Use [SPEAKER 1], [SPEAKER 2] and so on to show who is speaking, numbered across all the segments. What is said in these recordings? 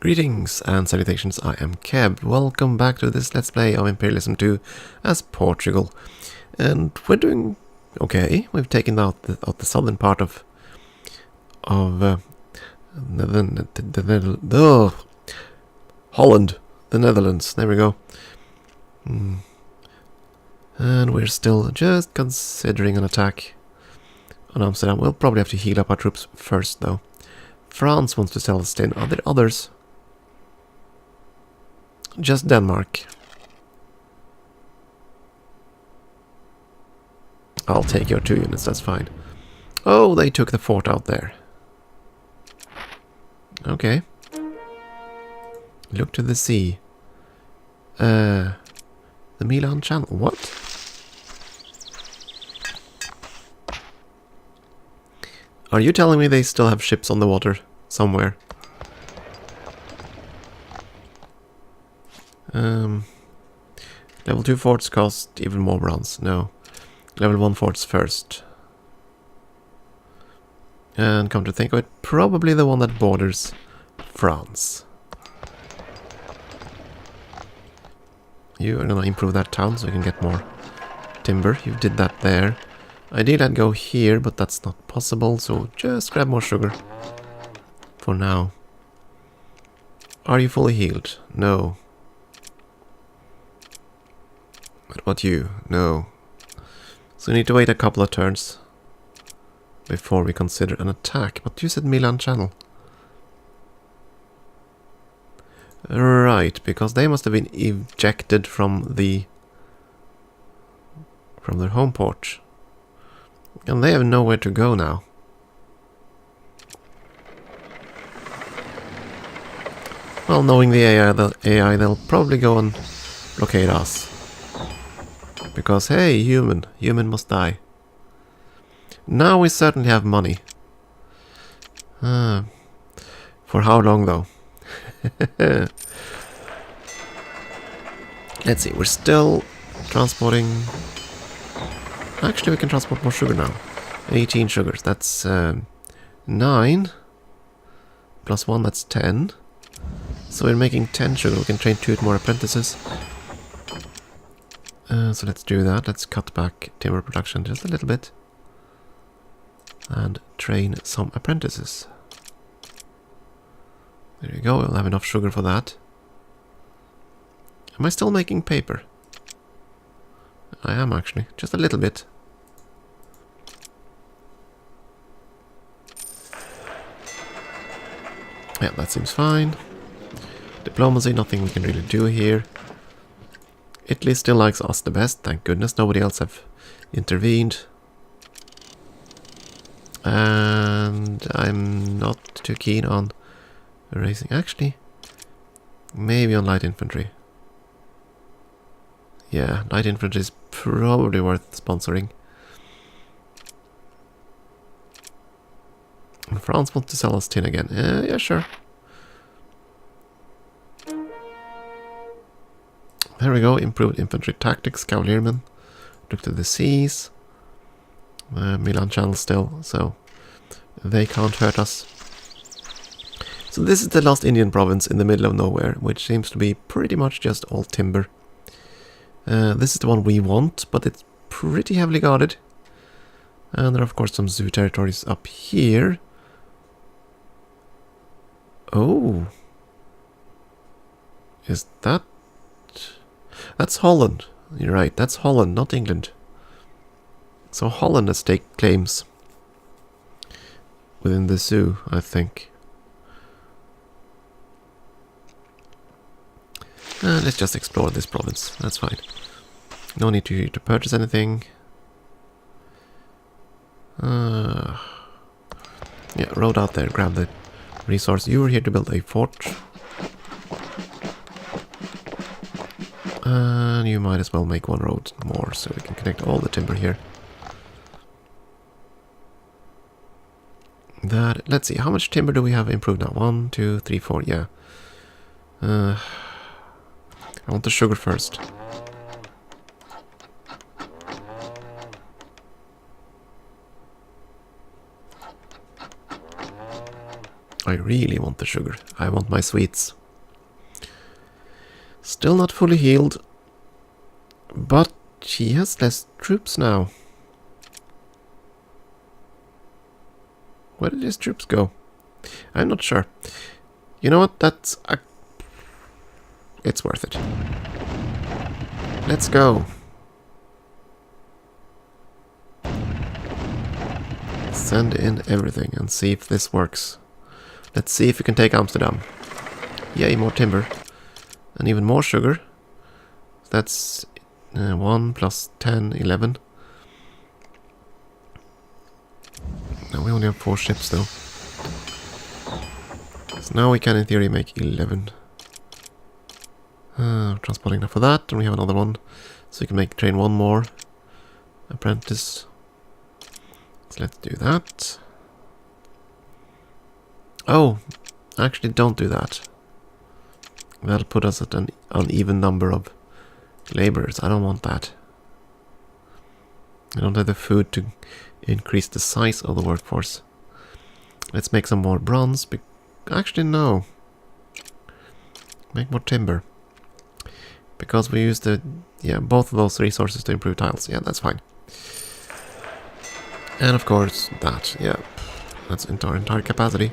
[SPEAKER 1] Greetings and salutations, I am Keb. Welcome back to this Let's Play of Imperialism II as Portugal. And we're doing okay. We've taken out the southern part of Holland, the Netherlands. There we go. And we're still just considering an attack on Amsterdam. We'll probably have to heal up our troops first, though. France wants to sell us tin. Are there others? Just Denmark. I'll take your 2 units, that's fine. Oh, they took the fort out there. Okay. Look to the sea. The Milan Channel. What? Are you telling me they still have ships on the water somewhere? Level 2 forts cost even more bronze. No. Level 1 forts first. And come to think of it, probably the one that borders France. You are gonna improve that town so you can get more timber. You did that there. Ideally I'd go here, but that's not possible, so just grab more sugar. For now. Are you fully healed? No. What about you? No. So we need to wait a couple of turns before we consider an attack. But you said Milan Channel. Right, because they must have been ejected from their home port. And they have nowhere to go now. Well, knowing the AI, they'll probably go and blockade us. Because, hey, human must die. Now we certainly have money. For how long, though? Let's see, we're still transporting... Actually, we can transport more sugar now. 18 sugars, that's 9. Plus 1, that's 10. So we're making 10 sugar, we can train 2 more apprentices. So let's do that. Let's cut back timber production just a little bit. And train some apprentices. There you go, we'll have enough sugar for that. Am I still making paper? I am actually, just a little bit. Yeah, that seems fine. Diplomacy, nothing we can really do here. Italy still likes us the best, thank goodness. Nobody else have intervened. And I'm not too keen on erasing. Actually, maybe on light infantry. Yeah, light infantry is probably worth sponsoring. And France wants to sell us tin again. Yeah, sure. There we go, improved infantry tactics, cavalrymen. Look to the seas. Milan Channel still, so they can't hurt us. So this is the last Indian province in the middle of nowhere, which seems to be pretty much just all timber. This is the one we want, but it's pretty heavily guarded. And there are of course some zoo territories up here. Oh. Is that... That's Holland. You're right, that's Holland, not England. So Holland has taken claims within the zoo, I think. Let's just explore this province, that's fine. No need to purchase anything. Yeah, road out there, grab the resource. You were here to build a fort. And you might as well make one road more so we can connect all the timber here. That, let's see, how much timber do we have improved now? 1, 2, 3, 4, yeah. I want the sugar first. I really want the sugar. I want my sweets. Still not fully healed. But he has less troops now. Where did his troops go? I'm not sure. You know what? That's... it's worth it. Let's go. Send in everything and see if this works. Let's see if we can take Amsterdam. Yay, more timber. And even more sugar. That's 1 plus 10, 11. Now we only have 4 ships though. So now we can in theory make 11. Transporting enough for that, and we have another one. So we can train one more apprentice. So let's do that. Oh, actually don't do that. That'll put us at an uneven number of laborers. I don't want that. I don't have the food to increase the size of the workforce. Let's make some more bronze. Actually, no. Make more timber. Because we use both of those resources to improve tiles. Yeah, that's fine. And of course, that. Yeah, that's our entire capacity.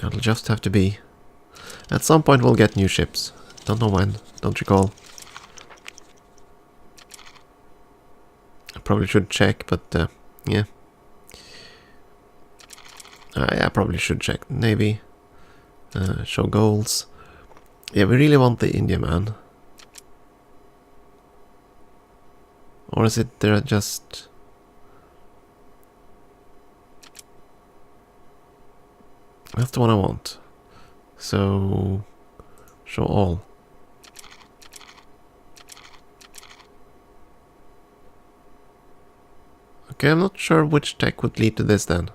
[SPEAKER 1] That'll just have to be. At some point we'll get new ships. Don't know when. Don't recall. I probably should check, but yeah. Yeah, I probably should check. Navy. Show goals. Yeah, we really want the India man. Or is it there just... That's the one I want. So... show all. Okay, I'm not sure which tech would lead to this then.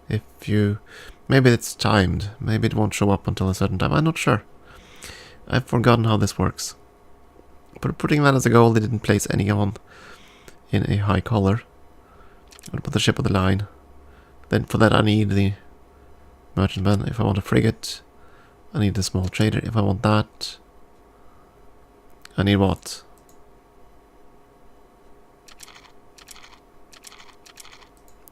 [SPEAKER 1] If you... Maybe it's timed. Maybe it won't show up until a certain time. I'm not sure. I've forgotten how this works. But putting that as a goal, they didn't place anyone in a high color. I'm gonna put the ship on the line. Then for that I need the merchantman. If I want a frigate, I need the small trader. If I want that, I need what?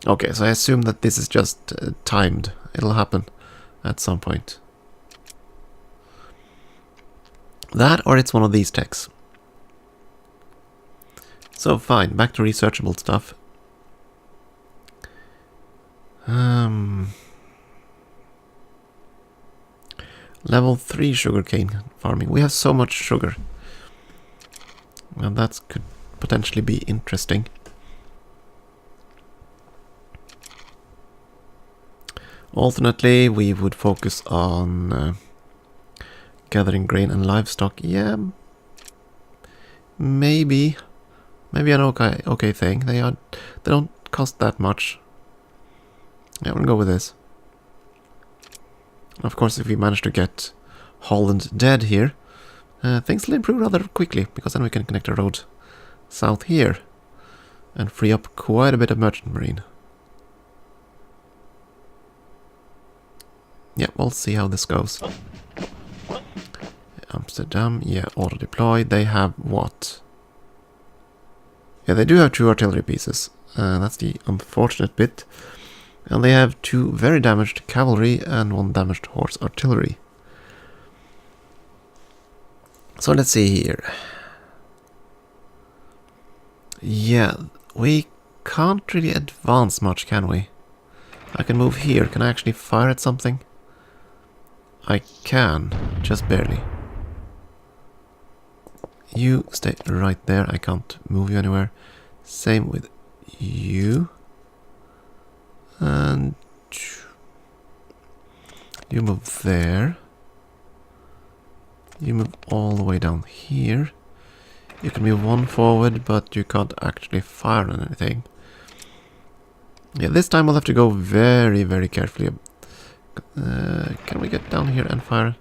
[SPEAKER 1] Okay, so I assume that this is just timed. It'll happen at some point. That, or it's one of these techs. So fine, back to researchable stuff. Level 3 sugarcane farming. We have so much sugar. Well, that could potentially be interesting. Alternately, we would focus on gathering grain and livestock. Yeah, maybe an okay thing. They don't cost that much. Yeah, we'll go with this. Of course, if we manage to get Holland dead here, things will improve rather quickly, because then we can connect a road south here and free up quite a bit of merchant marine. Yeah, we'll see how this goes. Amsterdam, yeah, auto-deploy. They have what? Yeah, they do have 2 artillery pieces. That's the unfortunate bit. And they have 2 very damaged cavalry and 1 damaged horse artillery. So let's see here. Yeah, we can't really advance much, can we? I can move here. Can I actually fire at something? I can, just barely. You stay right there. I can't move you anywhere. Same with you. And you move there. You move all the way down here. You can move 1 forward, but you can't actually fire on anything. Yeah, this time we'll have to go very, very carefully. Can we get down here and fire?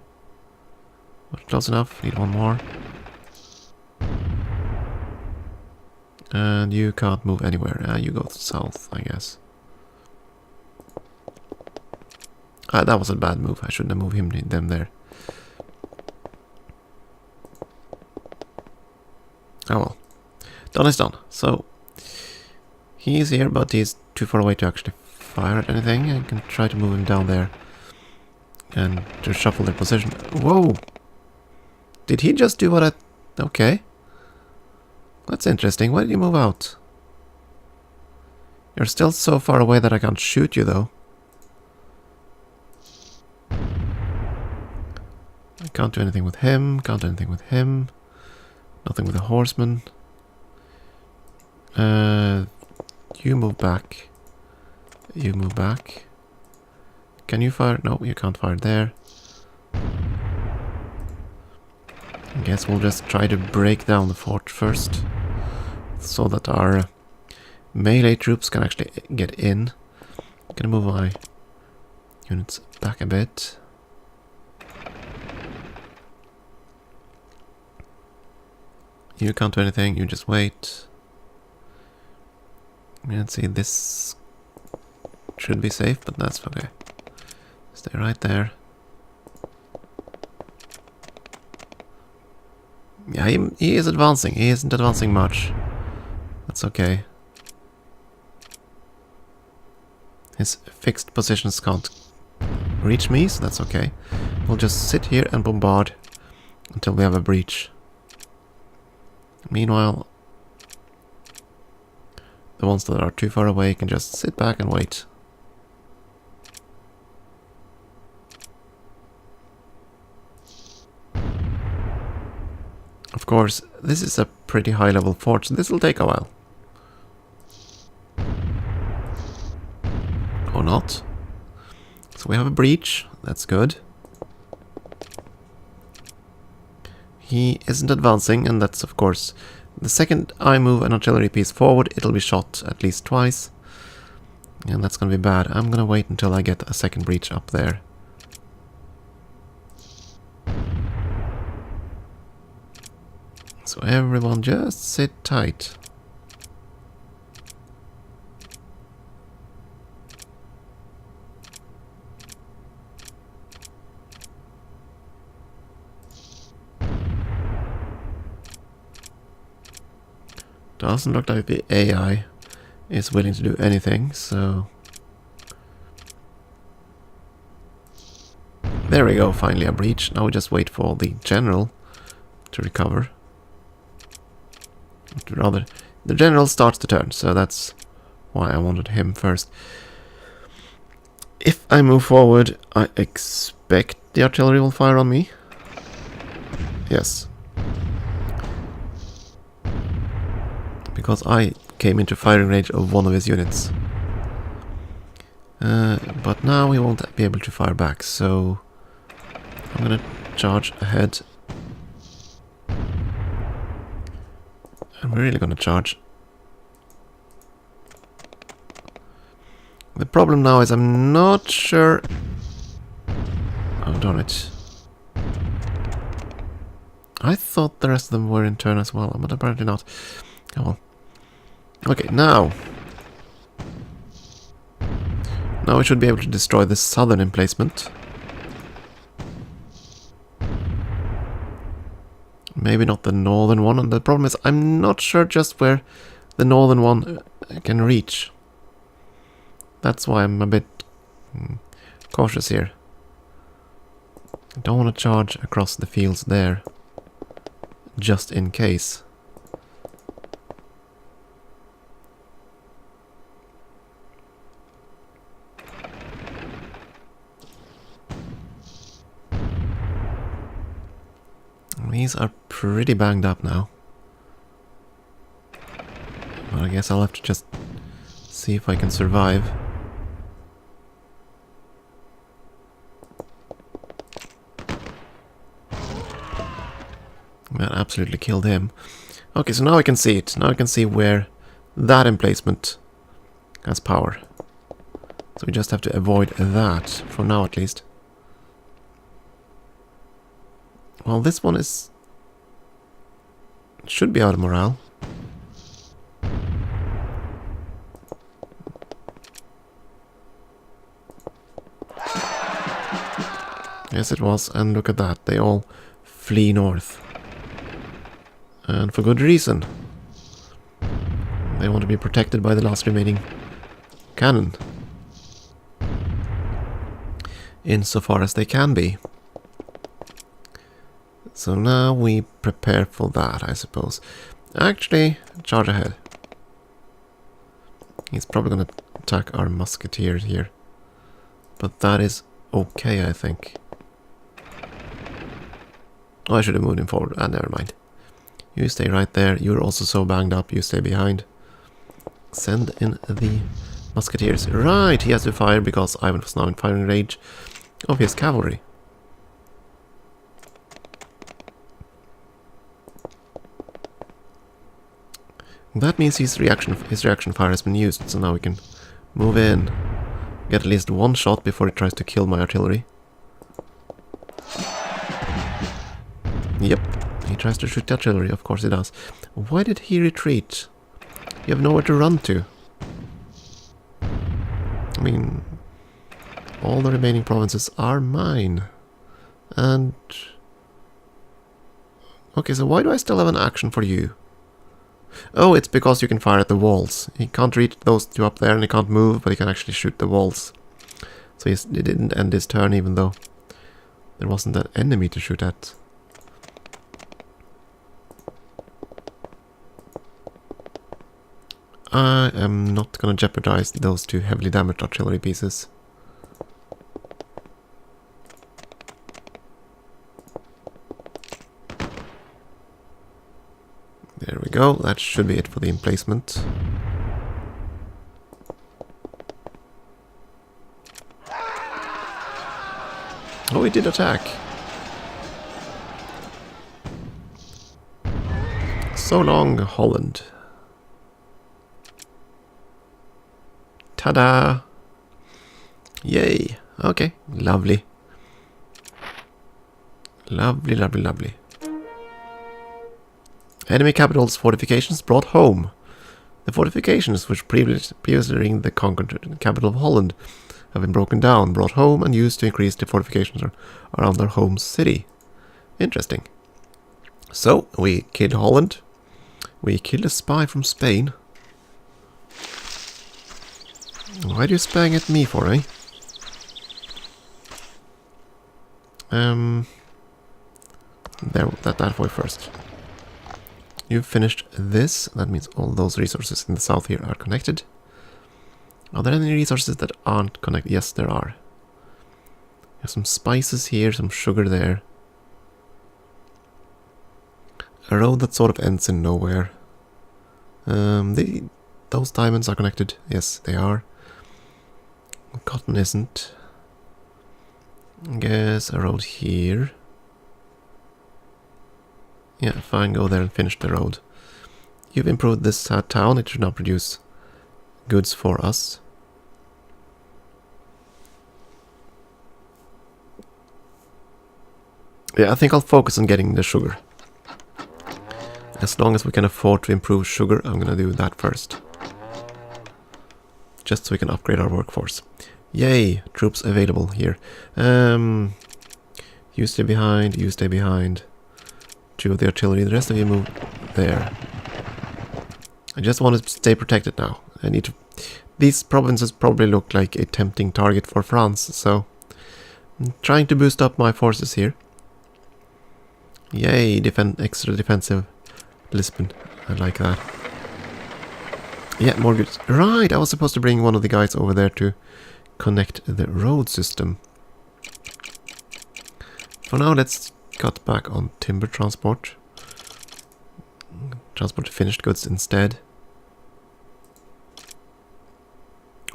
[SPEAKER 1] Not close enough. Need 1 more. And you can't move anywhere. You go south, I guess. That was a bad move. I shouldn't have moved them there. Oh well. Done is done. So, he's here, but he's too far away to actually fire at anything. I can try to move him down there and to shuffle their position. Whoa! Did he just do what I... Okay. That's interesting. Why did you move out? You're still so far away that I can't shoot you, though. I can't do anything with him. Can't do anything with him. Nothing with the horseman. You move back. You move back. Can you fire? No, you can't fire there. I guess we'll just try to break down the fort first, so that our melee troops can actually get in. I'm gonna move my units back a bit. You can't do anything, you just wait. Let's see, this should be safe, but that's okay. Stay right there. Yeah, he is advancing. He isn't advancing much. That's okay. His fixed positions can't reach me, so that's okay. We'll just sit here and bombard until we have a breach. Meanwhile, the ones that are too far away can just sit back and wait. Of course, this is a pretty high level fort, so this will take a while. Or not. So we have a breach, that's good. He isn't advancing, and that's of course... The second I move an artillery piece forward, it'll be shot at least twice. And that's gonna be bad. I'm gonna wait until I get a second breach up there. So everyone just sit tight. Doesn't look like the AI is willing to do anything, so... There we go, finally a breach. Now we just wait for the general to recover. Rather, the general starts the turn, so that's why I wanted him first. If I move forward, I expect the artillery will fire on me. Yes. Because I came into firing range of one of his units. But now he won't be able to fire back, so I'm gonna charge ahead. I'm really gonna charge. The problem now is I'm not sure... Oh, darn it. I thought the rest of them were in turn as well, but apparently not. Oh well. Okay, now. Now we should be able to destroy the southern emplacement. Maybe not the northern one, and the problem is I'm not sure just where the northern one can reach. That's why I'm a bit cautious here. I don't want to charge across the fields there, just in case. These are pretty banged up now. But I guess I'll have to just see if I can survive. That absolutely killed him. Okay, so now I can see it. Now I can see where that emplacement has power. So we just have to avoid that, for now at least. Well, this one is... should be out of morale. Yes, it was, and look at that. They all flee north. And for good reason. They want to be protected by the last remaining cannon. Insofar as they can be. So now we prepare for that, I suppose. Actually, charge ahead. He's probably going to attack our musketeers here. But that is okay, I think. Oh, I should have moved him forward. Ah, never mind. You stay right there. You're also so banged up. You stay behind. Send in the musketeers. Right, he has to fire because Ivan was now in firing range of his cavalry. That means his reaction fire has been used, so now we can move in. Get at least one shot before he tries to kill my artillery. Yep, he tries to shoot the artillery, of course he does. Why did he retreat? You have nowhere to run to. I mean, all the remaining provinces are mine. And... okay, so why do I still have an action for you? Oh, it's because you can fire at the walls. He can't reach those two up there and he can't move, but he can actually shoot the walls. So he didn't end his turn even though there wasn't an enemy to shoot at. I am not going to jeopardize those two heavily damaged artillery pieces. There we go, that should be it for the emplacement. Oh, he did attack. So long, Holland. Ta-da! Yay! Okay, lovely. Lovely, lovely, lovely. Enemy capital's fortifications brought home. The fortifications which previously ringed the conquered capital of Holland have been broken down, brought home, and used to increase the fortifications around their home city. Interesting. So, we killed Holland. We killed a spy from Spain. Why are you spying at me for, eh? There, that way first. You've finished this. That means all those resources in the south here are connected. Are there any resources that aren't connected? Yes, there are. There's some spices here, some sugar there. A road that sort of ends in nowhere. Those diamonds are connected. Yes, they are. Cotton isn't. I guess a road here. Yeah, fine, go there and finish the road. You've improved this town, it should now produce goods for us. Yeah, I think I'll focus on getting the sugar. As long as we can afford to improve sugar, I'm gonna do that first. Just so we can upgrade our workforce. Yay, troops available here. You stay behind, you stay behind. Two of the artillery, the rest of you move there. I just want to stay protected now. I need to... These provinces probably look like a tempting target for France, so... I'm trying to boost up my forces here. Yay, extra defensive Lisbon. I like that. Yeah, more goods. Right, I was supposed to bring one of the guys over there to connect the road system. For now, let's cut back on timber transport. Transport finished goods instead.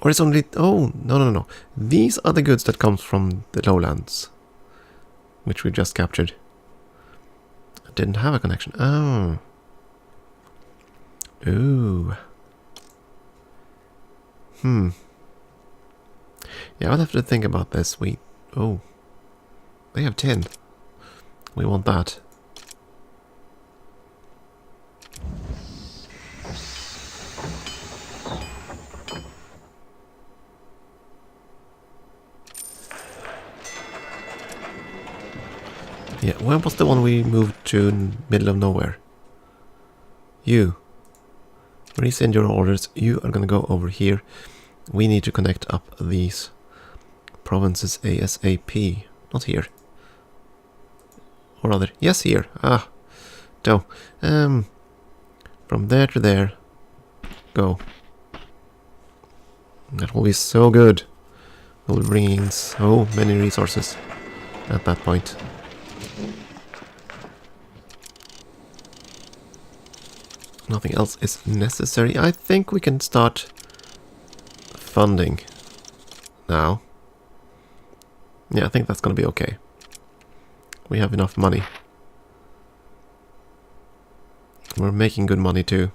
[SPEAKER 1] Or it's only... Oh, no. These are the goods that come from the lowlands. Which we just captured. I didn't have a connection. Oh. Ooh. Yeah, I'll have to think about this. Oh. They have tin. We want that. Yeah, where was the one we moved to in middle of nowhere? You. Resend your orders. You are gonna go over here. We need to connect up these provinces ASAP. Not here. Or rather, yes, here. Ah, so, from there to there, go. That will be so good. We'll be bringing in so many resources at that point. Nothing else is necessary. I think we can start funding now. Yeah, I think that's going to be okay. We have enough money. We're making good money too.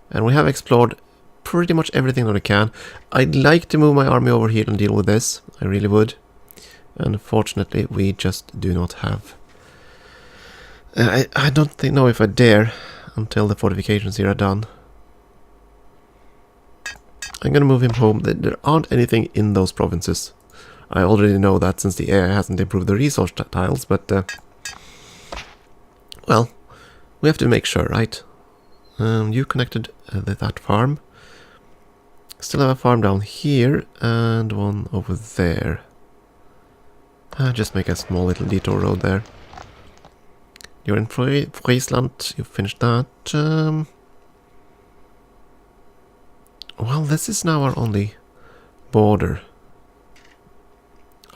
[SPEAKER 1] And we have explored pretty much everything that we can. I'd like to move my army over here and deal with this. I really would. Unfortunately, we just do not have... I don't know if I dare until the fortifications here are done. I'm gonna move him home. There aren't anything in those provinces. I already know that since the AI hasn't improved the resource tiles, but... well, we have to make sure, right? You connected that farm. Still have a farm down here and one over there. Just make a small little detour road there. You're in Friesland, you finished that. Well, this is now our only border.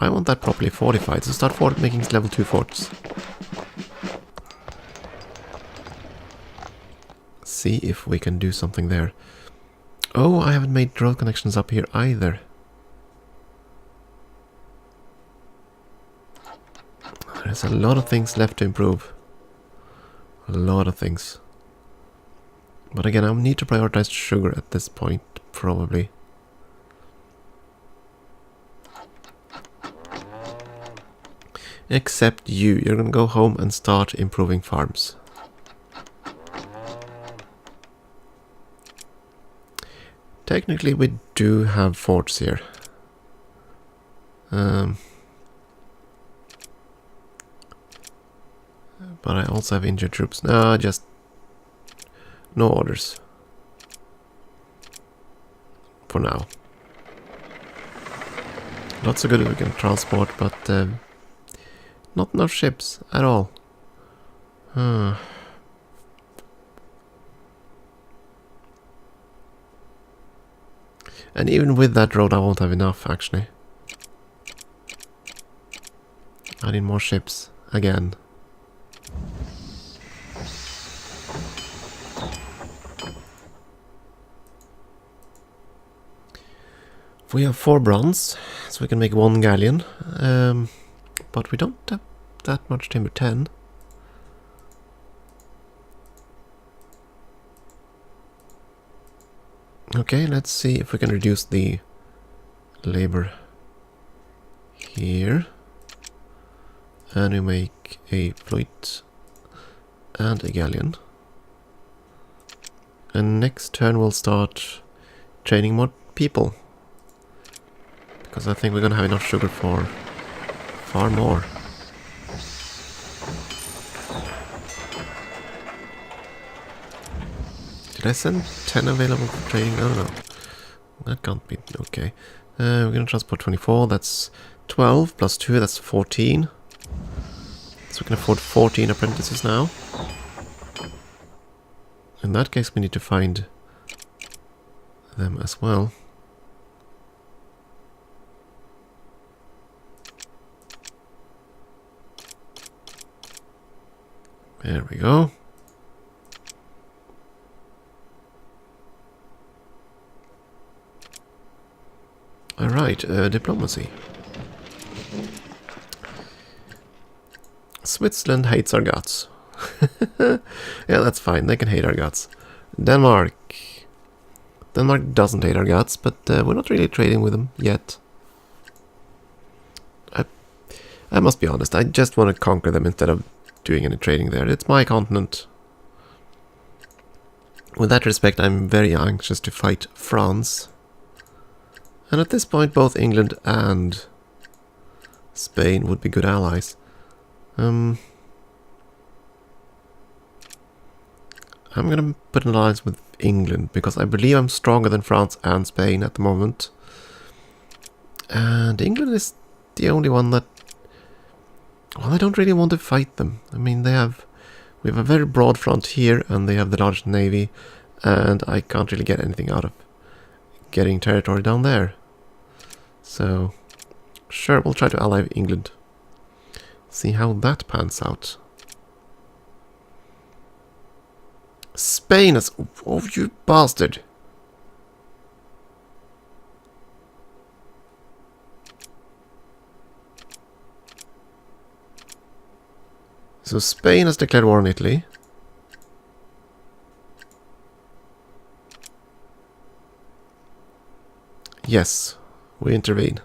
[SPEAKER 1] I want that properly fortified, so start making level 2 forts. See if we can do something there. Oh, I haven't made road connections up here either. There's a lot of things left to improve. A lot of things. But again, I need to prioritize sugar at this point, probably. Except you. You're gonna go home and start improving farms. Technically, we do have forts here. But I also have injured troops. No, just no orders. For now. Lots of good we can transport, but not enough ships at all. And even with that road I won't have enough, actually. I need more ships, again. We have 4 bronze, so we can make 1 galleon. But we don't have that much timber, 10. Okay, let's see if we can reduce the labor here. And we make a fleet and a galleon. And next turn we'll start training more people. Because I think we're gonna have enough sugar for far more. Did I send 10 available for trading? No. That can't be okay. We're gonna transport 24, that's 12 plus 2, that's 14. So we can afford 14 apprentices now. In that case we need to find them as well. There we go. Alright, diplomacy. Switzerland hates our guts. Yeah, that's fine. They can hate our guts. Denmark. Denmark doesn't hate our guts, but we're not really trading with them yet. I must be honest. I just want to conquer them instead of doing any trading there. It's my continent. With that respect, I'm very anxious to fight France. And at this point, both England and Spain would be good allies. I'm gonna put an alliance with England, because I believe I'm stronger than France and Spain at the moment. And England is the only one that... Well, I don't really want to fight them. I mean, we have a very broad front here, and they have the largest navy, and I can't really get anything out of getting territory down there. So, sure, we'll try to ally England. See how that pans out. Spain is... Oh, you bastard! So Spain has declared war on Italy. Yes, we intervene.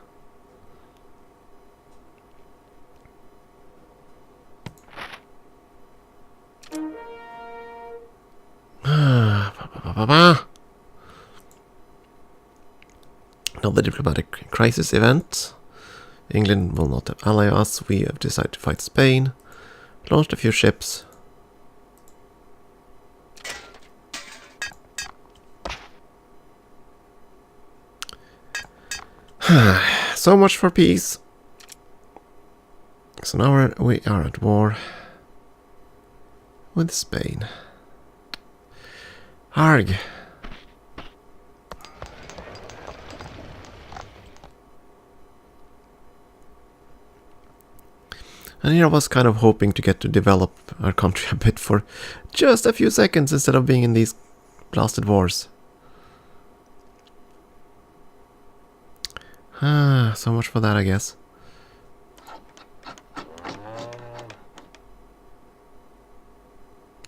[SPEAKER 1] Another diplomatic crisis event. England will not ally us. We have decided to fight Spain. Launched a few ships. So much for peace. So now we are at war with Spain. Arg. And here I was kind of hoping to get to develop our country a bit for just a few seconds instead of being in these blasted wars. So much for that, I guess.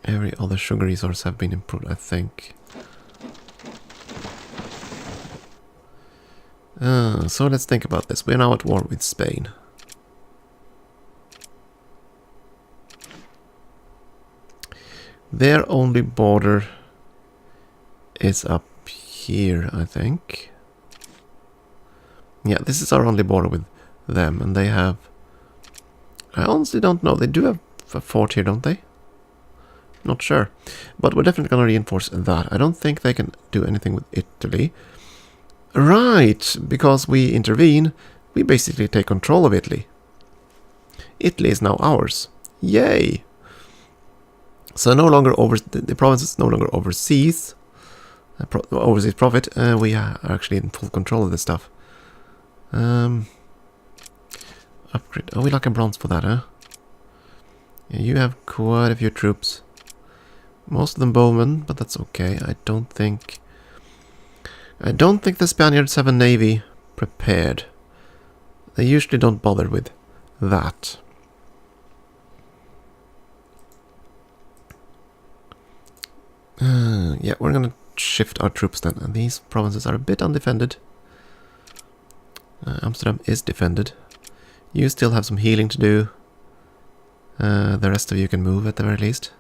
[SPEAKER 1] Every other sugar resource have been improved, I think. So let's think about this. We're now at war with Spain. Their only border is up here, I think. Yeah, this is our only border with them, and they have... I honestly don't know. They do have a fort here, don't they? Not sure. But we're definitely going to reinforce that. I don't think they can do anything with Italy. Right, because we intervene, we basically take control of Italy. Italy is now ours. Yay! So no longer the province is no longer overseas. Overseas profit. We are actually in full control of this stuff. Upgrade. Oh, we like a bronze for that, huh? Yeah, you have quite a few troops. Most of them bowmen, but that's okay. I don't think the Spaniards have a navy prepared. They usually don't bother with that. Yeah, we're gonna shift our troops then. And these provinces are a bit undefended. Amsterdam is defended. You still have some healing to do. The rest of you can move at the very least.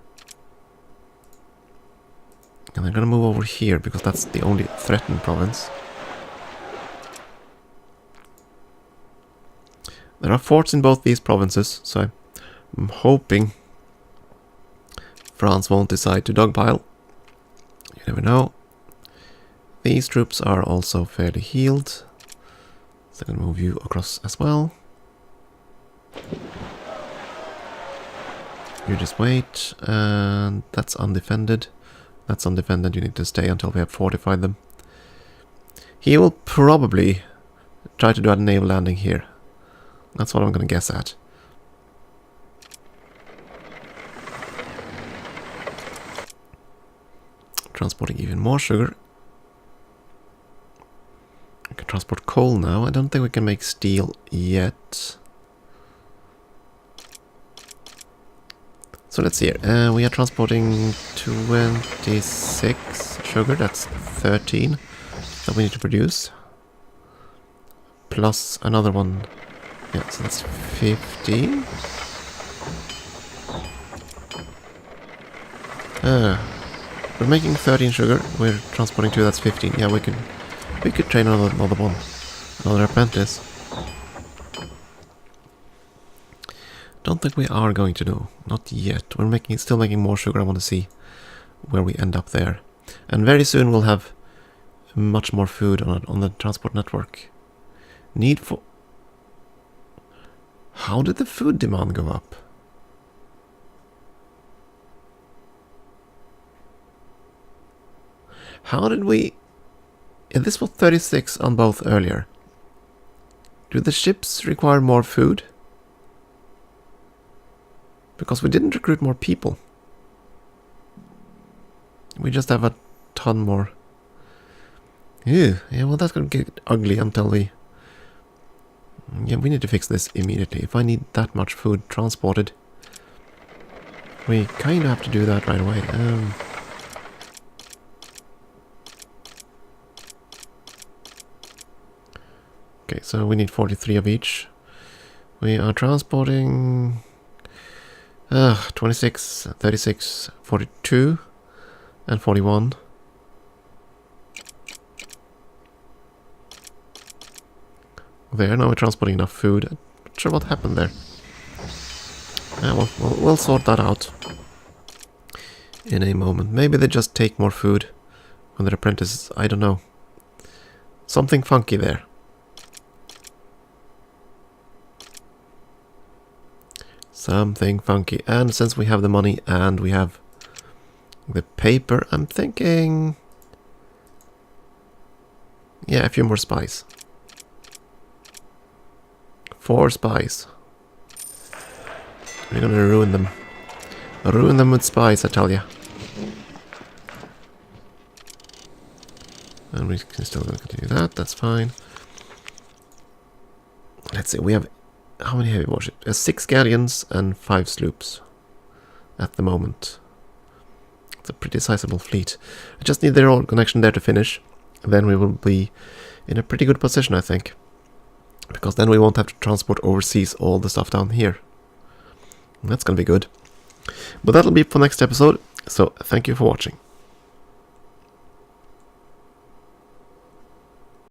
[SPEAKER 1] And I'm gonna move over here because that's the only threatened province. There are forts in both these provinces, so I'm hoping France won't decide to dogpile. You never know. These troops are also fairly healed. So I'm gonna move you across as well. You just wait, and that's undefended. That's undefended, you need to stay until we have fortified them. He will probably try to do a naval landing here. That's what I'm gonna guess at. Transporting even more sugar. I can transport coal now. I don't think we can make steel yet. So let's see here. We are transporting 26 sugar. That's 13 that we need to produce. Plus another one. Yeah, so that's 15. We're making 13 sugar. We're transporting 2. That's 15. Yeah, we could train another one, another apprentice. Don't think we are going to do. Not yet. We're still making more sugar. I want to see where we end up there. And very soon we'll have much more food on the transport network. Need for... How did the food demand go up? How did we... Yeah, this was 36 on both earlier. Do the ships require more food? Because we didn't recruit more people. We just have a ton more. Ew, yeah, well that's gonna get ugly until we... Yeah, we need to fix this immediately. If I need that much food transported, we kind of have to do that right away. Okay, so we need 43 of each. We are transporting 26, 36, 42, and 41. There, now we're transporting enough food. Not sure what happened there. We'll sort that out in a moment. Maybe they just take more food when they're apprentices. I don't know. Something funky there. Something funky. And since we have the money and we have the paper, I'm thinking... Yeah, a few more spies. 4 spies. We're gonna ruin them. Ruin them with spies, I tell ya. And we can still continue that, that's fine. Let's see, we have... How many heavy warships? 6 galleons and 5 sloops at the moment. It's a pretty sizable fleet. I just need the road connection there to finish. Then we will be in a pretty good position, I think. Because then we won't have to transport overseas all the stuff down here. That's going to be good. But that'll be for next episode. So thank you for watching.